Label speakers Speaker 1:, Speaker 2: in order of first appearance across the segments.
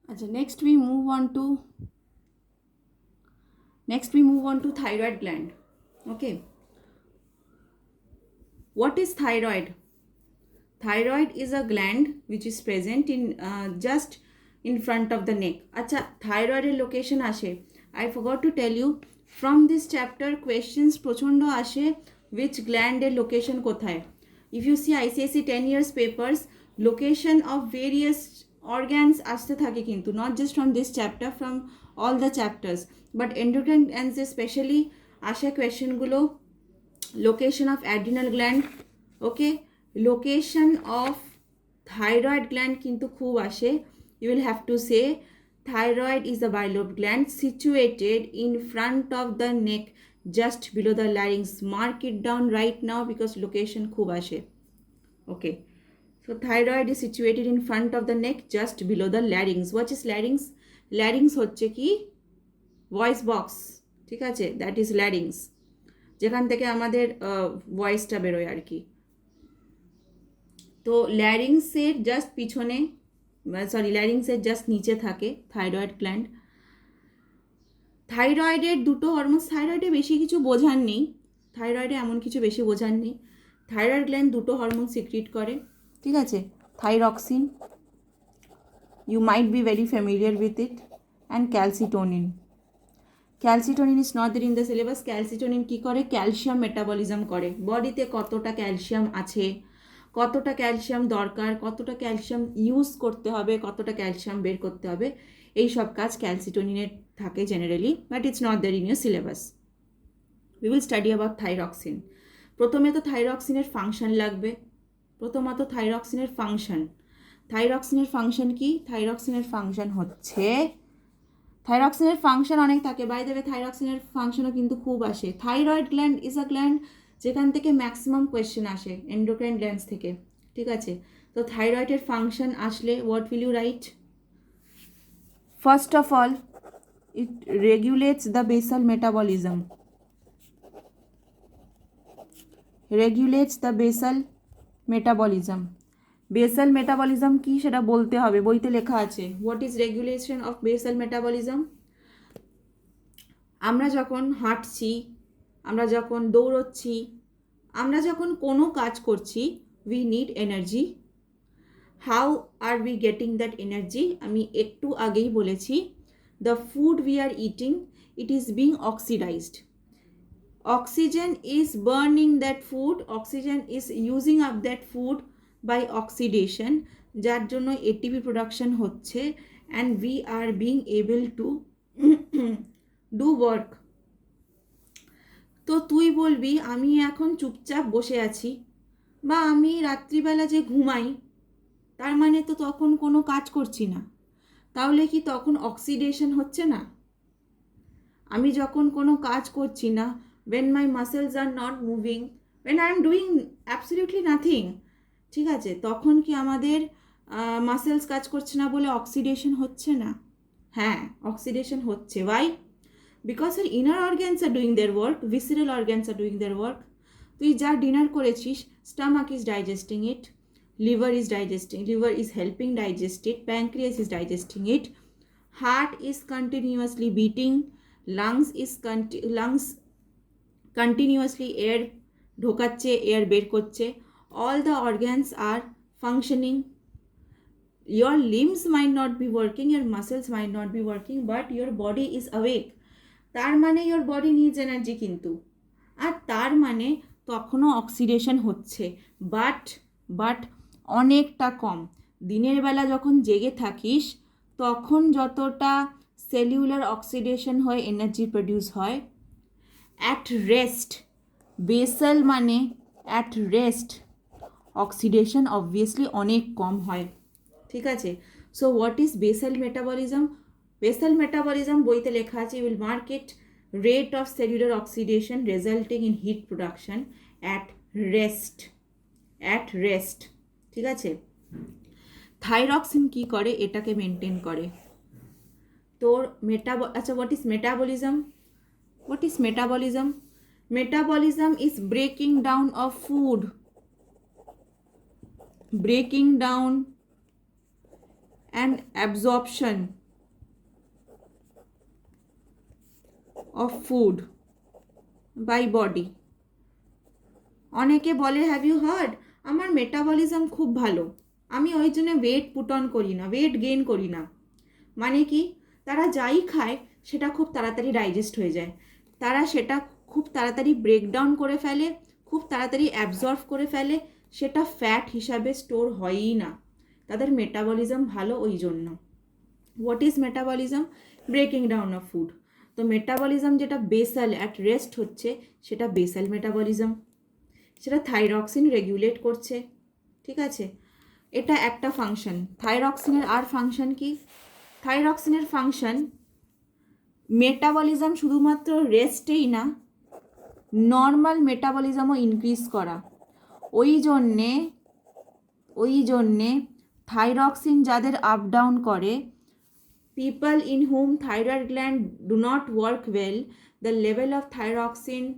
Speaker 1: আচ্ছা, next we move on to thyroid gland. Okay, what is thyroid? Thyroid is a gland which is present in just in front of the neck. আচ্ছা, থাইরয়েডের location আসে, I forgot to tell you, from this chapter questions প্রচণ্ড আসে which gland এর location কোথায়. If you see ICSE 10 years papers, location of various organs আসতে থাকে কিন্তু, not just from this chapter, from all the chapters, but endocrine glands especially আসে কোয়েশ্চেনগুলো. Location of adrenal gland, okay, location of thyroid gland কিন্তু খুব আসে. You will have to say thyroid is a bilobed gland situated in front of the neck just below the larynx. Mark it down right now because location খুব আসে. Okay, so thyroid is situated in front of the neck just below the larynx. What is larynx? Larynx হচ্ছে কি voice box, ঠিক আছে, that is larynx, যেখান থেকে আমাদের ভয়েসটা বেরোয় আর কি. তো ল্যারিংসের জাস্ট পিছনে, ল্যারিংসের জাস্ট নিচে থাকে থাইরয়েড গ্ল্যান্ড. থাইরয়েডের দুটো হরমোন, থাইরয়েডে বেশি কিছু বোঝার নেই, থাইরয়েডে এমন কিছু বেশি বোঝার নেই. থাইরয়েড গ্ল্যান্ড দুটো হরমোন সিক্রিট করে, ঠিক আছে, thyroxine, you might be very familiar with it, and calcitonin. Calcitonin is not there in the syllabus. Calcitonin কী করে? ক্যালসিয়াম মেটাবলিজম করে. বডিতে কতটা ক্যালসিয়াম আছে, কতটা ক্যালসিয়াম দরকার, কতটা ক্যালসিয়াম ইউজ করতে হবে, কতটা ক্যালসিয়াম বের করতে হবে, এই সব কাজ ক্যালসিটোনিনের থাকে generally, but it's not there in your syllabus. We will study about thyroxine. প্রথমে তো থাইরক্সিনের ফাংশন লাগবে. প্রথমত থাইরক্সিনের ফাংশন. থাইরক্সিনের ফাংশন কি? থাইরক্সিনের ফাংশন হচ্ছে, থাইরক্সিনের ফাংশন অনেক থাকে, বাই দ্য ওয়ে থাইরক্সিনের ফাংশনও কিন্তু খুব আসে. Thyroid gland is a gland যেখান থেকে ম্যাক্সিমাম কোয়েশ্চেন আসে এন্ডোক্রাইন গ্ল্যান্ডস থেকে, ঠিক আছে. তো থাইরয়েডের ফাংশন আসলে what will you write? First of all, it regulates the basal metabolism. Regulates the basal metabolism. Basal metabolism কি সেটা বলতে হবে, বইতে লেখা আছে. What is regulation of basal metabolism? আমরা যখন হাঁটছি, আমরা যখন দৌড়চ্ছি, আমরা যখন কোনো কাজ করছি, we need energy. How are we getting that energy? আমি একটু আগেই বলেছি, the food we are eating, it is being oxidised. Oxygen is burning that food, oxygen is using up that food by oxidation, যার জন্য ATP production হচ্ছে, and we are being able to do work. তো তুই বলবি আমি এখন চুপচাপ বসে আছি, বা আমি রাত্রিবেলা যে ঘুমাই, তার মানে তো তখন কোনো কাজ করছি না. তাহলে কি তখন অক্সিডেশন হচ্ছে না? আমি যখন কোনো কাজ করছি না, when my muscles are not moving, when I am doing absolutely nothing, ঠিক আছে, তখন কি আমাদের মাসেলস কাজ করছে না বলে অক্সিডেশন হচ্ছে না? হ্যাঁ, অক্সিডেশন হচ্ছে. Why? Because our inner organs are doing their work, visceral organs are doing their work. তুই যা ডিনার করেছিস, stomach is digesting it, liver is digesting, liver is helping digest it, pancreas is digesting it, heart is continuously beating, lungs continuously air ঢোকাচ্ছে, air বের করছে. All the organs are functioning. Your limbs might not be working, your muscles might not be working, but your body is awake. তার মানে your body needs energy কিন্তু, আর তার মানে তখনও oxidation হচ্ছে, বাট অনেকটা কম. দিনের বেলা যখন জেগে থাকিস, তখন যতটা সেলুলার অক্সিডেশন হয়ে এনার্জি প্রডিউস হয়, অ্যাট রেস্ট, বেসাল মানে অ্যাট রেস্ট, অক্সিডেশন অবভিয়াসলি অনেক কম হয়, ঠিক আছে. So what is basal metabolism? Basal metabolism বইতে লেখা আছে, you will mark it, rate of cellular oxidation resulting in heat production at rest, at rest, ঠিক আছে. থাইরক্সিন কি করে? এটাকে মেনটেন করে. তোর আচ্ছা, what is metabolism? What is metabolism? Metabolism is breaking down of food, breaking down and absorption of food by body. অনেকে বলে, হ্যাভ ইউ হার্ড, আমার মেটাবলিজম খুব ভালো, আমি ওই জন্য ওয়েট পুট অন করি না, ওয়েট গেইন করি না। মানে কি, তারা যাই খায় সেটা খুব তাড়াতাড়ি ডাইজেস্ট হয়ে যায়, তারা সেটা খুব তাড়াতাড়ি ব্রেকডাউন করে ফেলে, খুব তাড়াতাড়ি অ্যাবজর্ভ করে ফেলে, সেটা ফ্যাট হিসাবে স্টোর হয়ই না, তাদের মেটাবলিজম ভালো ওই জন্য। What is metabolism? Breaking down of food. তো মেটাবলিজম যেটা বেসাল অ্যাট রেস্ট হচ্ছে সেটা বেসাল মেটাবলিজম, সেটা থাইরক্সিন রেগুলেট করছে, ঠিক আছে? এটা একটা ফাংশন। থাইরক্সিনের আর ফাংশন কি? থাইরক্সিনের ফাংশন মেটাবলিজম শুধুমাত্র রেস্টেই না, নর্মাল মেটাবলিজমও ইনক্রিজ করা। ওই জন্যে থাইরক্সিন যাদের আপ ডাউন করে, people in whom thyroid gland do not work well, the level of thyroxine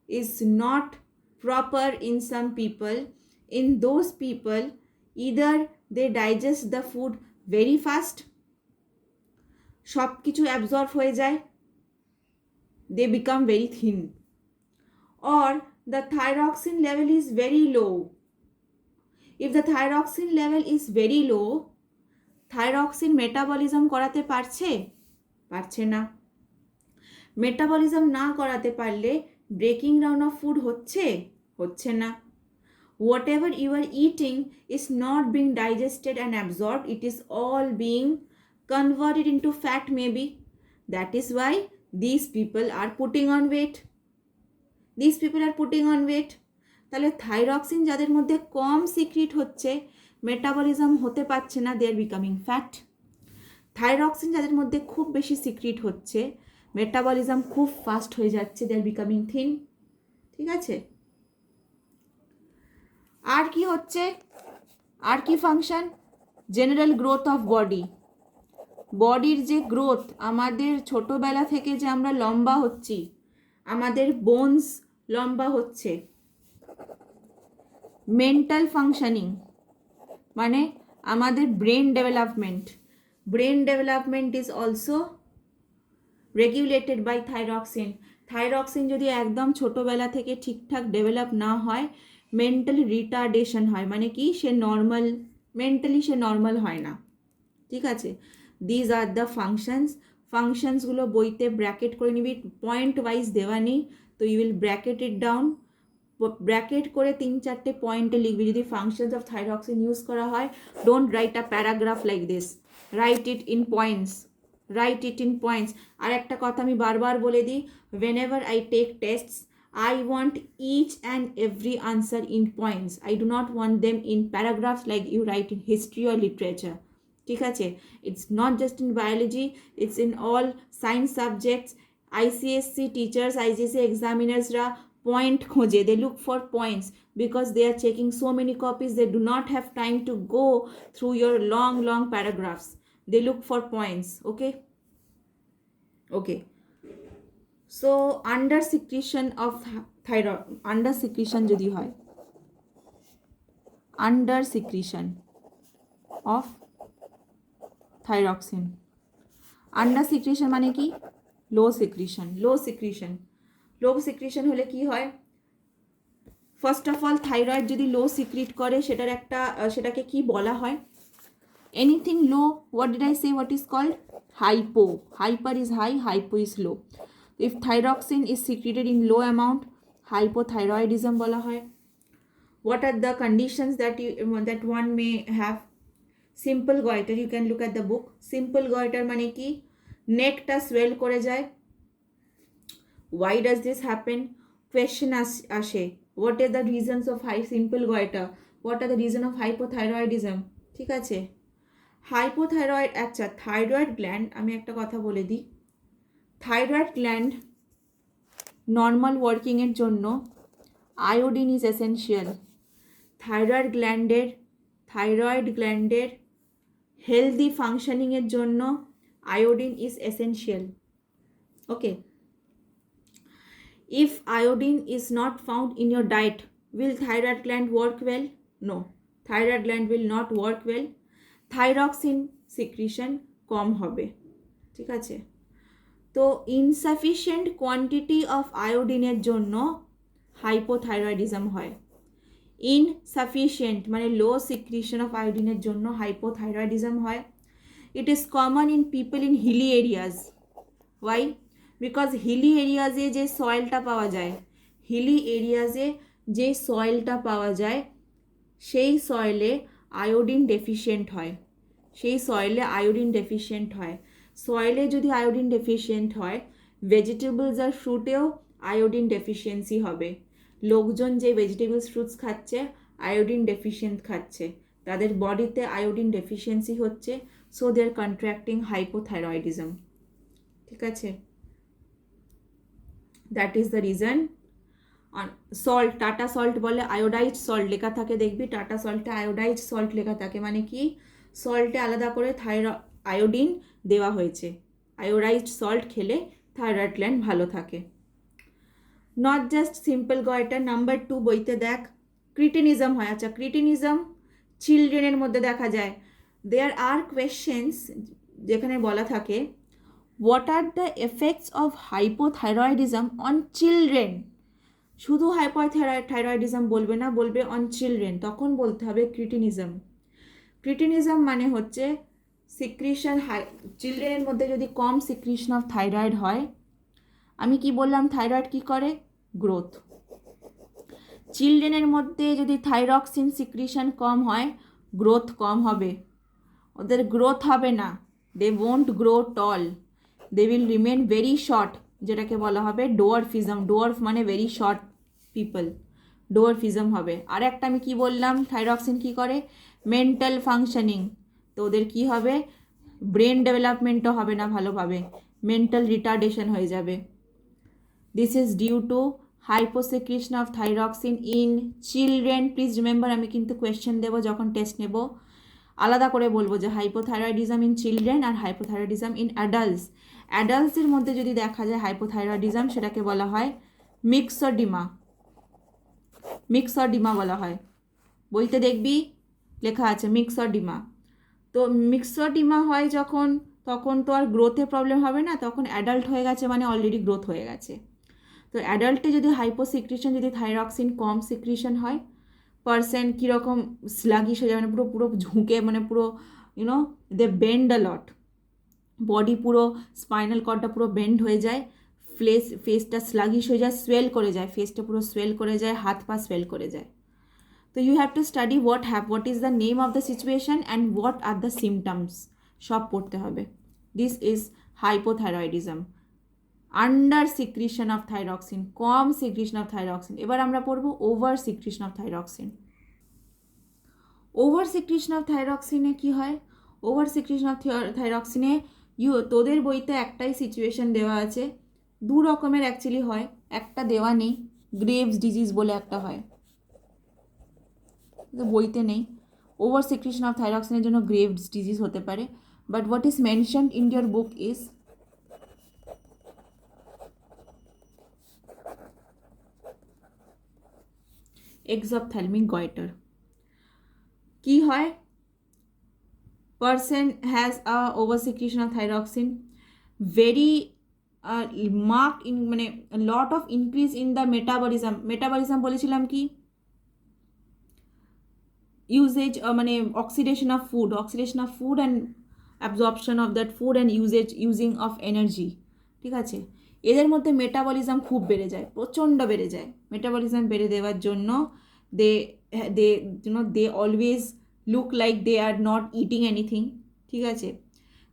Speaker 1: is not proper in some people. In those people, either they digest the food very fast, সব কিছু absorb হয়ে যায়, they become very thin, or the thyroxine level is very low. If the thyroxine level is very low, thyroxine metabolism করাতে পারছে না। Metabolism না করাতে পারলে ব্রেকিং ডাউন অফ ফুড হচ্ছে না। Whatever you are eating is not being digested and absorbed, it is all being converted into fat maybe. That is why this people are putting on weight. তাহলে thyroxine যাদের মধ্যে কম secrete হচ্ছে, metabolism হতে পারছে না, they are becoming fat. Thyroxine যাদের মধ্যে খুব বেশি সিক্রিট হচ্ছে, মেটাবলিজম খুব ফাস্ট হয়ে যাচ্ছে, দে আর বিকামিং থিন, ঠিক আছে? আর কি হচ্ছে, আর কি ফাংশন? জেনারেল গ্রোথ অফ বডির যে গ্রোথ, আমাদের ছোটোবেলা থেকে যে আমরা লম্বা হচ্ছি, আমাদের বোনস লম্বা হচ্ছে। মেন্টাল ফাংশনিং মানে আমাদের brain development is also regulated by thyroxine যদি একদম ছোটোবেলা থেকে ঠিকঠাক ডেভেলপ না হয়, মেন্টালি রিটার্ডেশন হয়, মানে কি মেন্টালি সে নর্মাল হয় না, ঠিক আছে? দিজ আর দ্য ফাংশনসগুলো বইতে ব্র্যাকেট করে নিবি, পয়েন্ট ওয়াইজ দেওয়া নেই, তো you will bracket it down, bracket করে 3-4টে পয়েন্টে লিখবি যদি ফাংশনস অফ থাইরক্সিন ইউজ করা হয়। Don't write a paragraph like this, write it in points. আর একটা কথা আমি বারবার বলে দিই, whenever I take tests, I want each and every answer in points. I do not want them in paragraphs like you write in history or literature. ঠিক আছে? It's not just in biology, it's in all science subjects. ICSC teachers, ICSC examiners-রা point খোঁজে, they look for points because they are checking so many copies, they do not have time to go through your long paragraphs. They look for points. Okay. So under secretion of thyroid, under secretion যদি হয়, under secretion of thyroxine, under secretion মানে কি? লো secretion হলে কি হয়? First of all thyroid যদি লো secrete করে, সেটাকে কি বলা হয়? Anything low, what did I say, what is called? Hyper is high, hypo is low. If thyroxine is secreted in low amount, hypothyroidism বলা হয়। What are the conditions that one may have? Simple goitre, you can look at the book. Simple goitre মানে কি? নেকটা সোয়েল করে যায়। Why does this happen? Question আসে, what are the reasons of simple goiter? What are the reasons of hypothyroidism? ঠিক আছে? Hypothyroid, আচ্ছা thyroid gland, আমি একটা কথা বলে দিই, থাইরয়েড গ্ল্যান্ড নর্মাল ওয়ার্কিংয়ের জন্য আয়োডিন ইজ এসেনশিয়াল। থাইরয়েড গ্ল্যান্ডের হেলদি ফাংশনিংয়ের জন্য iodine is essential. Okay, if iodine is not found in your diet, will thyroid gland work well? No, thyroid gland will not work well. Thyroxine secretion কম হবে, ঠিক আছে। তো insufficient quantity of আয়োডিনের জন্য hypothyroidism হয়। Insufficient মানে লো secretion of আয়োডিনের জন্য hypothyroidism হয়। It is common in people in hilly areas. Why? Because hilly এরিয়াজে যে সয়েলটা পাওয়া যায়, হিলি এরিয়াজে যে সয়েলটা পাওয়া যায় সেই সয়েলে আয়োডিন ডেফিশিয়েন্ট হয়, সেই সয়েলে আয়োডিন ডেফিশিয়েন্ট হয়। সয়েলে যদি আয়োডিন ডেফিশিয়েন্ট হয়, ভেজিটেবলস আর ফ্রুটেও আয়োডিন ডেফিসিয়েন্সি হবে। লোকজন যে ভেজিটেবলস ফ্রুটস খাচ্ছে আয়োডিন ডেফিশিয়েন্ট খাচ্ছে, তাদের বডিতে আয়োডিন ডেফিসিয়েন্সি হচ্ছে, so they are contracting hypothyroidism, ঠিক আছে। That is the reason. Salt, Tata salt বলে, আয়োডাইজড সল্ট লেখা থাকে, দেখবি টাটা সল্টে আয়োডাইজড সল্ট লেখা থাকে, মানে কি সল্টে আলাদা করে আয়োডিন দেওয়া হয়েছে। আয়োডাইজড সল্ট খেলে থাইরয়েড গ্ল্যান্ড ভালো থাকে। Not just simple goitre. Number 2 বইতে দেখ ক্রিটিনিজম হয়। আচ্ছা, ক্রিটিনিজম চিলড্রেনের মধ্যে দেখা যায়। দেয়ার আর কোয়েশ্চেন্স যেখানে বলা থাকে what are the effects of hypothyroidism on children. শুধু হাইপোথাইরয়েডিজম বলবে না, বলবে অন চিলড্রেন, তখন বলতে হবে ক্রিটিনিজম। ক্রিটিনিজম মানে হচ্ছে সিক্রিশন, চিলড্রেনের মধ্যে যদি কম সিক্রিশন অফ থাইরয়েড হয়, আমি কি বললাম থাইরয়েড কি করে? গ্রোথ। চিলড্রেনের মধ্যে যদি থাইরক্সিন সিক্রিশন কম হয়, গ্রোথ কম হবে, ওদের গ্রোথ হবে না, they won't grow tall, they will remain very short, যেটাকে বলা হবে ডোয়ার্ফিজম। ডোয়ার্ফ মানে ভেরি শর্ট পিপল, ডোয়ার্ফিজম হবে। আর একটা আমি কি বললাম, থাইরক্সিন কি করে? মেন্টাল ফাংশনিং, তো ওদের কি হবে? ব্রেন ডেভেলপমেন্টও হবে না ভালোভাবে, মেন্টাল রিটার্ডেশন হয়ে যাবে। This is due to hyposecretion of thyroxine in children. Please remember, আমি কিন্তু কোয়েশ্চেন দেবো যখন টেস্ট নেব, আলাদা করে বলবো যে হাইপোথাইরয়েডিজম ইন চিলড্রেন আর হাইপোথাইরয়েডিজম ইন অ্যাডাল্টস। অ্যাডাল্টসের মধ্যে যদি দেখা যায় হাইপোথাইরয়েডিজম, সেটাকে বলা হয় মিক্সোডিমা। মিক্সোডিমা বলা হয়, বইতে দেখবি লেখা আছে মিক্সোডিমা। তো মিক্সোডিমা হয় যখন, তখন তো আর গ্রোথে প্রবলেম হবে না, তখন অ্যাডাল্ট হয়ে গেছে মানে অলরেডি গ্রোথ হয়ে গেছে। তো অ্যাডাল্টে যদি হাইপোসিক্রিশন, যদি থাইরক্সিন কম সিক্রিশন হয়, পার্সন কীরকম স্লাগিশ হয়ে যায়, মানে পুরো পুরো ঝুঁকে, মানে পুরো you know they bend a lot, body পুরো স্পাইনাল কর্ডটা পুরো বেন্ড হয়ে যায়, ফেসটা স্লাগিশ হয়ে যায়, সোয়েল করে যায়, ফেসটা পুরো সোয়েল করে যায়, হাত পা সোয়েল করে যায়। তো you have to study what is the name of the situation and what are the symptoms, সব পড়তে হবে। This is hypothyroidism, under secretion of thyroxine, কম সিক্রিশন অফ থাইরক্সিন। এবার আমরা পড়ব over secretion of thyroxine. Over secretion of থাইরক্সিনে কী হয়? ওভার সিক্রিশন অফ থাইরক্সিনে তোদের বইতে একটাই সিচুয়েশন দেওয়া আছে, দু রকমের অ্যাকচুয়ালি হয়, একটা দেওয়া নেই, গ্রেভস ডিজিজ বলে একটা হয়, বইতে নেই। ওভার সিক্রিশন অফ থাইরক্সিনের জন্য গ্রেভস ডিজিজ হতে পারে, but what is mentioned in your book is exophthalmic goiter. কি হয়? Person has a oversecretion of thyroxine, very marked in মানে a lot of increase in the metabolism. Metabolism বলেছিলাম কি? Usage মানে oxidation of food and absorption of that food and using of energy, ঠিক আছে। এদের মধ্যে মেটাবলিজম খুব বেড়ে যায়, প্রচণ্ড বেড়ে যায়। মেটাবলিজম বেড়ে দেওয়ার জন্য they always look like they are not eating anything, ঠিক আছে।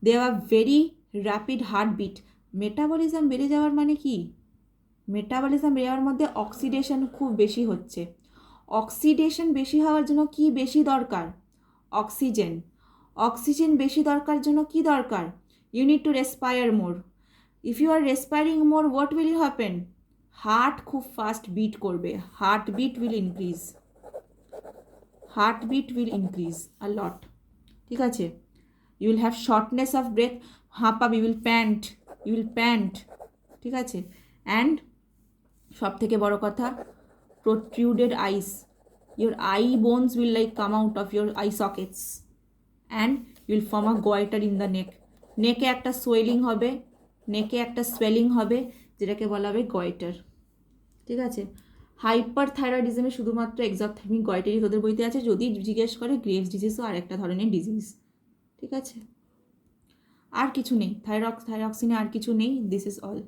Speaker 1: They have very rapid heartbeat. Metabolism বেড়ে যাওয়ার মানে কি? মেটাবলিজম বেড়ে যাওয়ার মধ্যে অক্সিডেশন খুব বেশি হচ্ছে। অক্সিডেশন বেশি হওয়ার জন্য কি বেশি দরকার? অক্সিজেন। অক্সিজেন বেশি দরকার জন্য কি দরকার? You need to respire more. If you are respiring more, what will happen? Heart খুব ফাস্ট বিট করবে, heartbeat will increase, heartbeat will increase a lot, ঠিক আছে। You will have shortness of breath, হাঁপাবি, ইউ উইল প্যান্ট, ঠিক আছে। And সব থেকে বড় কথা, protruded eyes, your eye bones will like come out of your eye sockets, and will form a goitre in the নেক। নেকে একটা সোয়েলিং হবে, নেকে একটা সোয়েলিং হবে, যেটাকে বলা হবে গয়টার। ঠিক আছে, হাইপার থাইরয়েডিজমে শুধুমাত্র এক্সঅপথ্যালমিক গয়টারই তোদের বইতে আছে। যদি জিজ্ঞেস করে গ্রেভস ডিজিজও আর একটা ধরনের ডিজিজ। ঠিক আছে, আর কিছু নেই, থাইরক্সিনে আর কিছু নেই। This is all.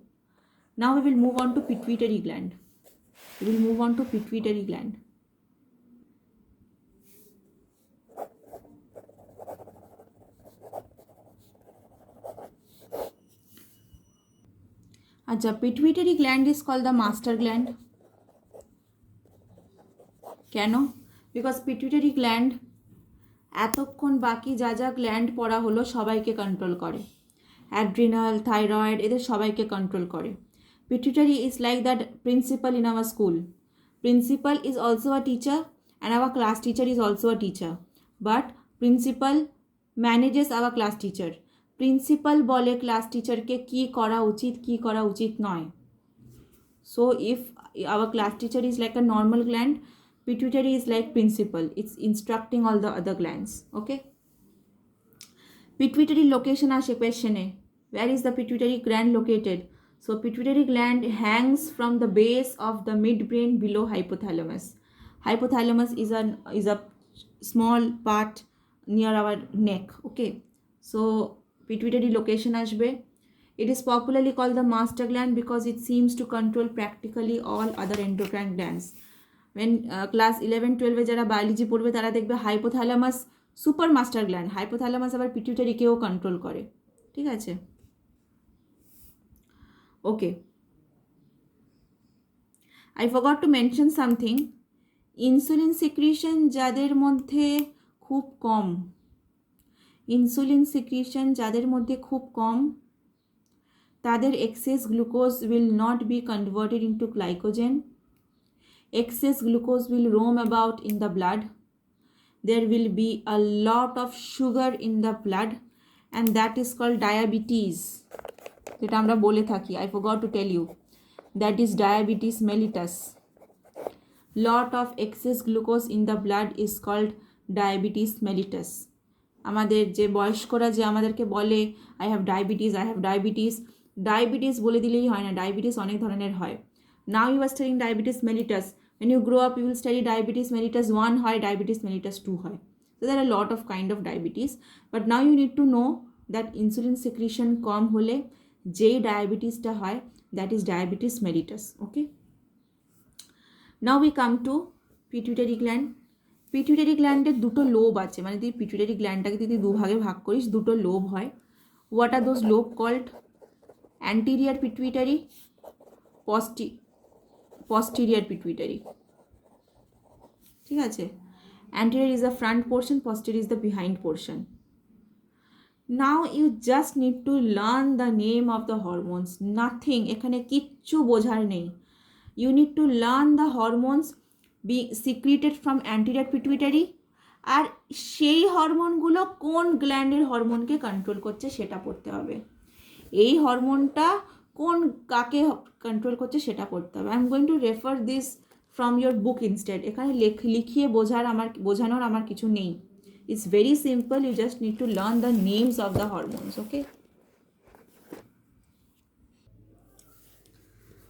Speaker 1: Now we will move on to pituitary gland. We will move on to pituitary gland. আচ্ছা, pituitary gland is called the master gland. কেন? বিকজ পিটুইটারি গ্ল্যান্ড এতক্ষণ বাকি যা যা গ্ল্যান্ড পড়া হলো সবাইকে কন্ট্রোল করে। অ্যাড্রিনাল, থাইরয়েড, এদের সবাইকে কন্ট্রোল করে। Pituitary is like that principal in our school. Principal is also a teacher and our class teacher is also a teacher. But principal manages our class teacher. Principal বলে class teacher কে কি করা উচিত কি করা উচিত নয়। So if our class teacher is like a normal gland, pituitary is like principal. It's instructing all the other glands. Okay. Pituitary location আসে question-এ. Where is the pituitary gland located? So pituitary gland hangs from the base of the midbrain below hypothalamus. Hypothalamus is a small part near our neck. Okay. So pituitary location ashbe. It is popularly called the master gland because it seems to control practically all other endocrine glands. When class 11-12 যারা biology পড়বে তারা দেখবে hypothalamus super master gland. Hypothalamus আবার পিটুইটারিকেও control করে। ঠিক আছে, ওকে। I forgot to mention something. Insulin secretion যাদের মধ্যে খুব কম, ইনসুলিন সিক্রিশন যাদের মধ্যে খুব কম, তাদের excess glucose will not be converted into glycogen. Excess glucose will roam about in the blood. There will be a lot of sugar in the blood and that is called diabetes. যেটা আমরা বলে থাকি, I forgot to tell you, that is diabetes mellitus. Lot of excess glucose in the blood is called diabetes mellitus. আমাদের যে বয়স্করা যে আমাদেরকে বলে I have diabetes, ডায়াবেটিস বলে দিলেই হয় না, ডায়াবেটিস অনেক ধরনের হয়। Now you are studying diabetes mellitus. When you grow up you will study diabetes mellitus 1 হয়, diabetes mellitus 2 হয়. So there are a lot of kind of diabetes, but now you need to know that insulin secretion কম হলে যে ডায়াবেটিসটা হয় that is diabetes mellitus. Okay, now we come to pituitary gland. Pituitary গ্ল্যান্ডের দুটো lobe আছে, মানে তুই pituitary গ্ল্যান্ডটাকে যদি দুভাগে ভাগ করিস দুটো লোব হয়। What are those lobe called? Anterior pituitary, posterior pituitary. ঠিক আছে, anterior is the front portion, posterior is the behind portion. Now you just need to learn the name of the hormones. Nothing, এখানে কিচ্ছু বোঝার নেই। You need to learn the hormones be secreted from anterior pituitary, আর সেই হরমোনগুলো কোন গ্ল্যান্ডের হরমোনকে control করছে সেটা পড়তে হবে। এই হরমোনটা কোন কাকে কন্ট্রোল করছে সেটা পড়তে হবে। I am going to refer this from your book instead. এখানে লিখিয়ে বোঝানোর আমার কিছু নেই। It's very simple, you just need to learn the names of the hormones. Okay,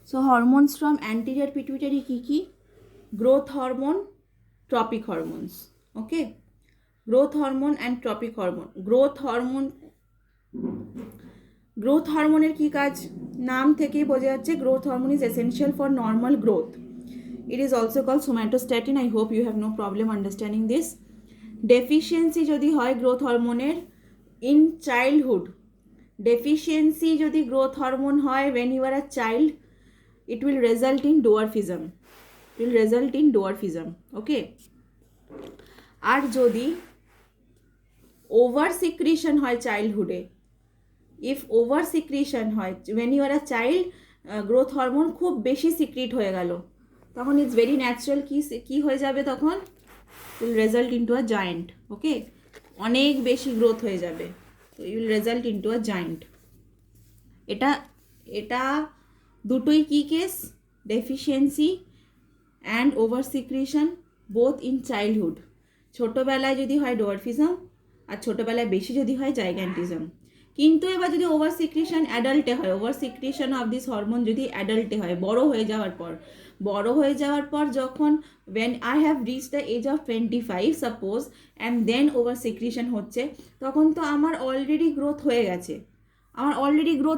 Speaker 1: so hormones from anterior pituitary কী কী? Growth hormone, tropic hormones. Okay, growth hormone and tropic hormone. Growth হরমোনের কী কাজ? নাম থেকেই বোঝা যাচ্ছে growth hormone is essential for normal growth. It is also called সোম্যাটোস্ট্যাটিন। I hope you have no problem understanding this. Deficiency যদি হয় growth হরমোনের ইন চাইল্ডহুড, ডেফিসিয়েন্সি যদি গ্রোথ হরমোন হয় when you are a child, it will result in dwarfism. Okay, আর যদি over secretion হয় চাইল্ডহুডে, if over secretion হয় when you are a child, growth hormone খুব বেশি সিক্রিট হয়ে গেল, তখন ইটস ভেরি ন্যাচারাল কি হয়ে যাবে তখন? Will result into a giant. Okay, অনেক বেশি গ্রোথ হয়ে যাবে, তো you'll result into a giant. এটা দুটোই কি কেস? Deficiency and over secretion both in childhood. ছোটোবেলায় যদি হয় ডোয়ার্ফিজম আর ছোটোবেলায় বেশি যদি হয় জাইগ্যান্টিজম। কিন্তু এবার যদি ওভার সিক্রিশন অ্যাডাল্টে হয়, over secretion of this hormone যদি অ্যাডাল্টে হয়, বড় হয়ে যাওয়ার পর যখন when I have reached the age of 25 suppose and then over secretion হচ্ছে, তখন তো আমার অলরেডি গ্রোথ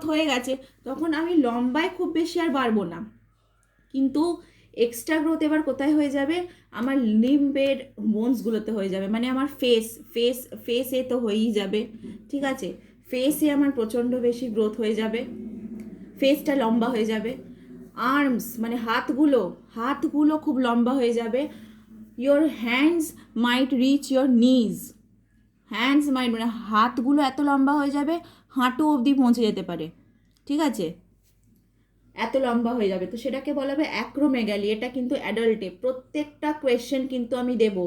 Speaker 1: হয়ে গেছে, তখন আমি লম্বায় খুব বেশি আর বাড়বো না, কিন্তু এক্সট্রা গ্রোথ এবার কোথায় হয়ে যাবে, আমার লিম্বের বোনসগুলোতে হয়ে যাবে, মানে আমার ফেসে তো হয়েই যাবে, ঠিক আছে, ফেসে আমার প্রচণ্ড বেশি গ্রোথ হয়ে যাবে, ফেসটা লম্বা হয়ে যাবে, আর্মস মানে হাতগুলো খুব লম্বা হয়ে যাবে, your hands might reach your knees, মানে হাতগুলো এত লম্বা হয়ে যাবে হাঁটু অবধি পৌঁছে যেতে পারে, ঠিক আছে, এত লম্বা হয়ে যাবে। তো সেটাকে বলা হবে অ্যাক্রোমেগালি। এটা কিন্তু অ্যাডাল্টে। প্রত্যেকটা কোয়েশ্চেন কিন্তু আমি দেব।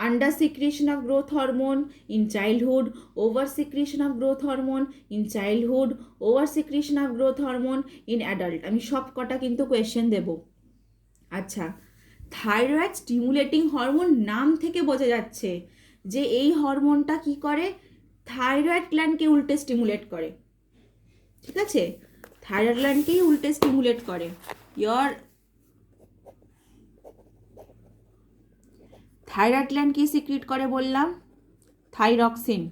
Speaker 1: Under secretion of growth hormone in childhood, over secretion of growth hormone in childhood, over secretion of growth hormone in adult, আমি সব কটা কিন্তু কোয়েশ্চেন দেব। আচ্ছা, থাইরয়েড স্টিমুলেটিং হরমোন, নাম থেকে বোঝা যাচ্ছে যে এই হরমোনটা কি করে, থাইরয়েড গ্ল্যান্ডকে উল্টে স্টিমুলেট করে, ঠিক আছে, থাইরয়েড গ্ল্যান্ডকেই উল্টে স্টিমুলেট করে। থাইরয়েড গ্ল্যান্ড কি সিক্রিট করে বললাম, থাইরক্সিন,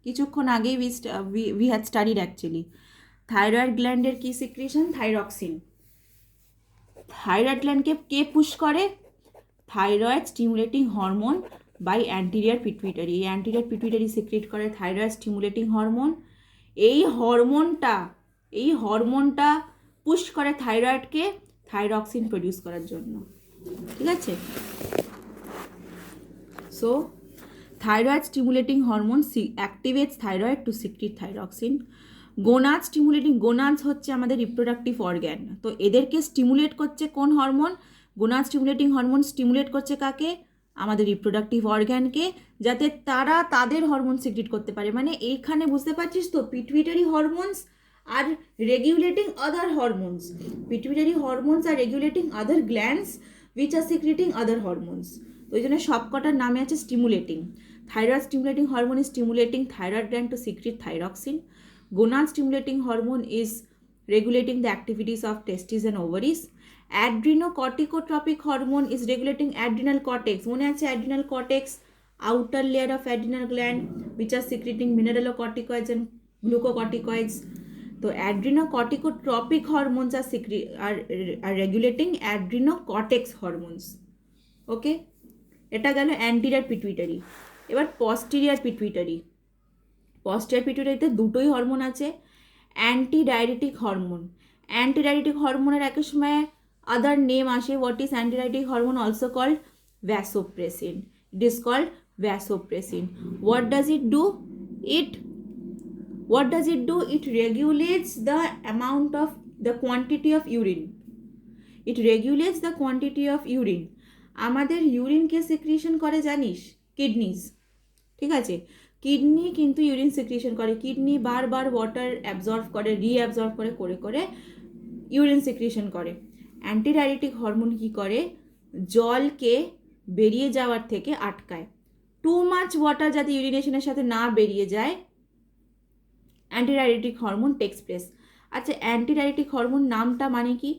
Speaker 1: কিছুক্ষণ আগেই we had studied actually. Thyroid গ্ল্যান্ডের কি সিক্রিশন, থাইরক্সিন। থাইরয়েড গ্ল্যান্ডকে কে পুশ করে, thyroid stimulating hormone by anterior pituitary. এই অ্যান্টিরিয়র পিটুইটারি সিক্রিট করে থাইরয়েড স্টিমুলেটিং হরমোন। এই হরমোনটা পুশ করে থাইরয়েডকে থাইরক্সিন প্রডিউস করার জন্য, ঠিক আছে। So thyroid stimulating hormone activates thyroid to secrete thyroxine. Gonad stimulating, gonads হচ্ছে আমাদের রিপ্রোডাক্টিভ অর্গ্যান, তো এদেরকে স্টিমুলেট করছে কোন hormone, gonad stimulating hormone stimulate করছে কাকে, আমাদের রিপ্রোডাক্টিভ অর্গ্যানকে, যাতে তারা তাদের হরমোন সিক্রিট করতে পারে। মানে এইখানে বুঝতে পারছিস তো, pituitary hormones are regulating other hormones, pituitary hormones are regulating other glands which are secreting other hormones. তো ওই জন্য সবকটার নামে আছে stimulating. Thyroid stimulating hormone is stimulating thyroid gland to secrete thyroxine. Gonad stimulating hormone is regulating the activities of testes and ovaries. Adrenocorticotropic hormone is regulating adrenal cortex. মনে আছে adrenal cortex, outer layer of adrenal gland which are secreting mineralocorticoids and glucocorticoids. তো adrenocorticotropic hormones are regulating adrenocortex hormones. ওকে, এটা গেল anterior pituitary. এবার পস্টিরিয়র pituitary. পস্টিরিয়র পিটুইটারিতে দুটোই hormone আছে, অ্যান্টিডাইরেটিক hormone. অ্যান্টিডাইরেটিক হরমোনের একই সময় আদার নেম আসে। What is antidiuretic hormone? Also called vasopressin. It is called vasopressin. What does it do? It regulates the amount of the quantity of urine. It regulates the quantity of urine. আমাদের ইউরিনকে secretion করে জানিস? Kidneys, ঠিক আছে, kidney কিন্তু urine secretion করে। Kidney বারবার water absorb করে, reabsorb করে ইউরিন সিক্রিশন করে। অ্যান্টিডাইরেটিক হরমোন কি করে? জলকে বেরিয়ে যাওয়ার থেকে আটকায়। টু মাচ ওয়াটার যাতে ইউরিনেশনের সাথে না বেরিয়ে যায়, অ্যান্টিডাইরেটিক হরমোন টেক্স প্লেস। আচ্ছা, অ্যান্টিডাইরেটিক হরমোন নামটা মানে কি?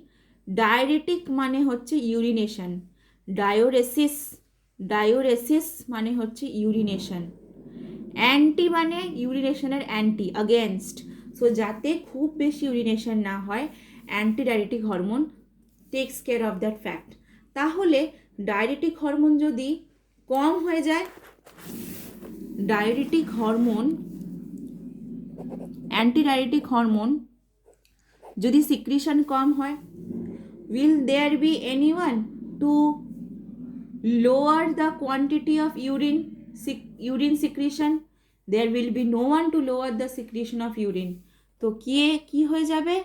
Speaker 1: ডায়রেটিক মানে হচ্ছে ইউরিনেশন, ডায়োরেসিস মানে হচ্ছে ইউরিনেশন, অ্যান্টি মানে ইউরিনেশনের অ্যান্টি, আগেনস্ট। সো যাতে খুব বেশি ইউরিনেশন না হয়, antidiuretic hormone takes care of that fact. তাহলে ডায়রেটিক হরমোন যদি কম হয়ে যায়, ডায়রেটিক হরমোন, অ্যান্টিডাইরেটিক হরমোন যদি সিক্রিশন কম হয়, will there be anyone to lower the quantity of urine secretion? There will be no one to lower the secretion of urine. তো কি হয়ে যাবে?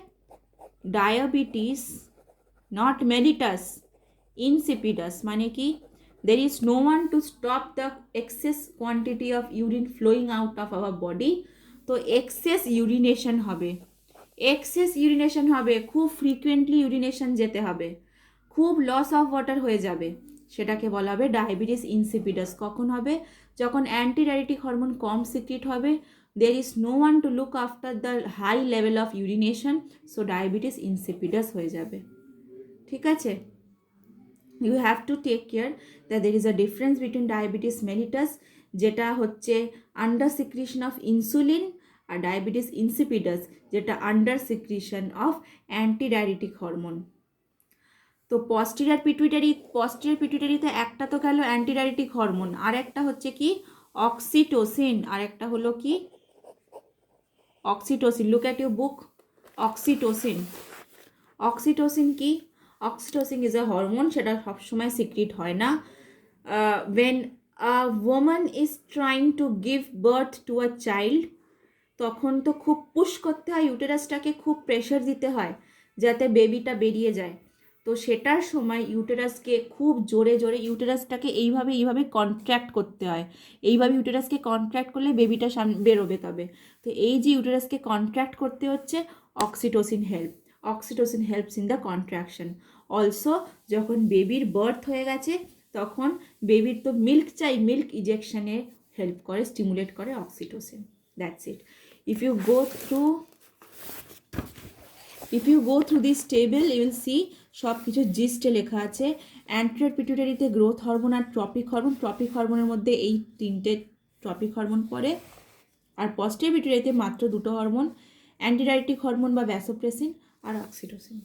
Speaker 1: Diabetes, not mellitus, insipidus. মানে কি? there is no one to stop the excess quantity of urine flowing out of our body. তো access urination হবে, খুব frequently urination যেতে হবে, খুব লস অফ ওয়াটার হয়ে যাবে, সেটাকে বলা হবে ডায়াবেটিস ইনসিপিডাস। কখন হবে? যখন অ্যান্টি ডায়াবেটিক হরমোন কম সিক্রিট হবে, there is no one to look after the high level of urination, so diabetes insipidus হয়ে যাবে। ঠিক আছে, you have to take care that there is a difference between diabetes mellitus যেটা হচ্ছে under secretion of insulin, আর diabetes insipidus যেটা under secretion of anti diabetic hormone. তো posterior পিটুইটারিতে একটা তো গেল অ্যান্টি ডায়াবেটিক হরমোন, আর একটা হচ্ছে কি অক্সিটোসিন, আর একটা হলো কি oxytocin. Look at your book. Oxytocin কি? অক্সিটোসিন ইজ আ হরমোন, সেটা সবসময় সিক্রিট হয় না। When a woman is trying to give birth to a child, তখন তো খুব পুশ করতে হয়, ইউটেরাসটাকে খুব প্রেশার দিতে হয় যাতে বেবিটা বেরিয়ে যায়। তো সেটার সময় ইউটেরাসকে খুব জোরে জোরে ইউটেরাসটাকে এইভাবে কন্ট্র্যাক্ট করতে হয়। এইভাবে ইউটেরাসকে কন্ট্র্যাক্ট করলে বেবিটা বেরোবে তবে। তো এই যে ইউটেরাসকে কন্ট্র্যাক্ট করতে হচ্ছে, oxytocin helps in the contraction. Also যখন বেবির বার্থ হয়ে গেছে তখন বেবির তো মিল্ক চাই, মিল্ক ইজেকশনে হেল্প করে, স্টিমুলেট করে oxytocin. That's it. If you go through this table, you will see সব কিছু জিস্টে লেখা আছে। অ্যান্টেরিয়র পিটুইটারিতে গ্রোথ হরমোন আর ট্রপিক হরমোনের মধ্যে এই তিনটে ট্রপিক হরমোন পড়ে। আর পস্টেরিয়র পিটুইটারিতে মাত্র দুটো হরমোন, অ্যান্টিডায়াবেটিক হরমোন বা ভ্যাসোপ্রেসিন আর অক্সিটোসিন।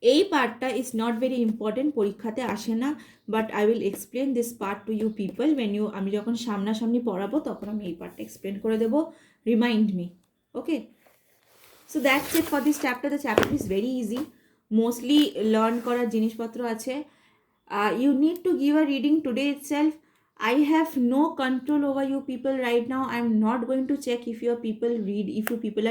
Speaker 1: এই পার্টটা ইজ নট ভেরি ইম্পর্টেন্ট, পরীক্ষাতে আসে না, but I will explain this part to you people when আমি যখন সামনাসামনি পড়াবো তখন আমি এই পার্টটা এক্সপ্লেন করে দেবো। Remind me, okay? So that's it for this chapter. The chapter is very easy, mostly learn করার জিনিসপত্র আছে। You need to give a reading today itself. I have no control over you people right now. I am not going to check if you people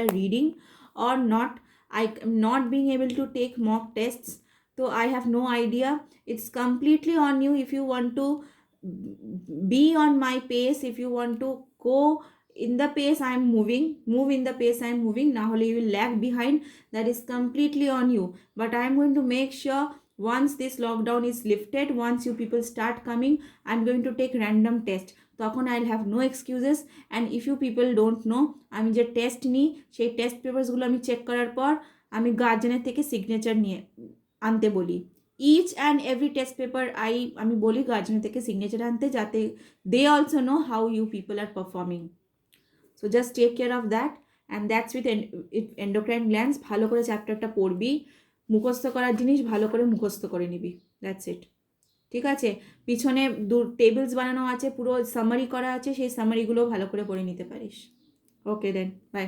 Speaker 1: are reading or not. I am not being able to take mock tests, so I have no idea. It's completely on you. If you want to be on my pace, if you want to go in the pace I am move in the pace I am moving, now you will lag behind. That is completely on you, but I am going to make sure once this lockdown is lifted, once you people start coming, I'm going to take random test. তখন I'll have no excuses. And if you people don't know, আমি যে test নিই সেই test পেপারসগুলো আমি check করার পর আমি গার্জেনের থেকে সিগনেচার নিয়ে আনতে বলি। Each and every test paper আমি বলি গার্জেনের থেকে সিগনেচার আনতে, যাতে they also know how you people are performing. So just take care of that, and that's with endocrine glands. ভালো করে চ্যাপ্টারটা পড়বি, মুখস্থ করার জিনিস ভালো করে মুখস্থ করে নিবি। দ্যাটস ইট, ঠিক আছে? পিছনে টেবিলস বানানো আছে, পুরো সামারি করা আছে, সেই সামারিগুলো ভালো করে পড়ে নিতে পারিস। ওকে দেন, বাই।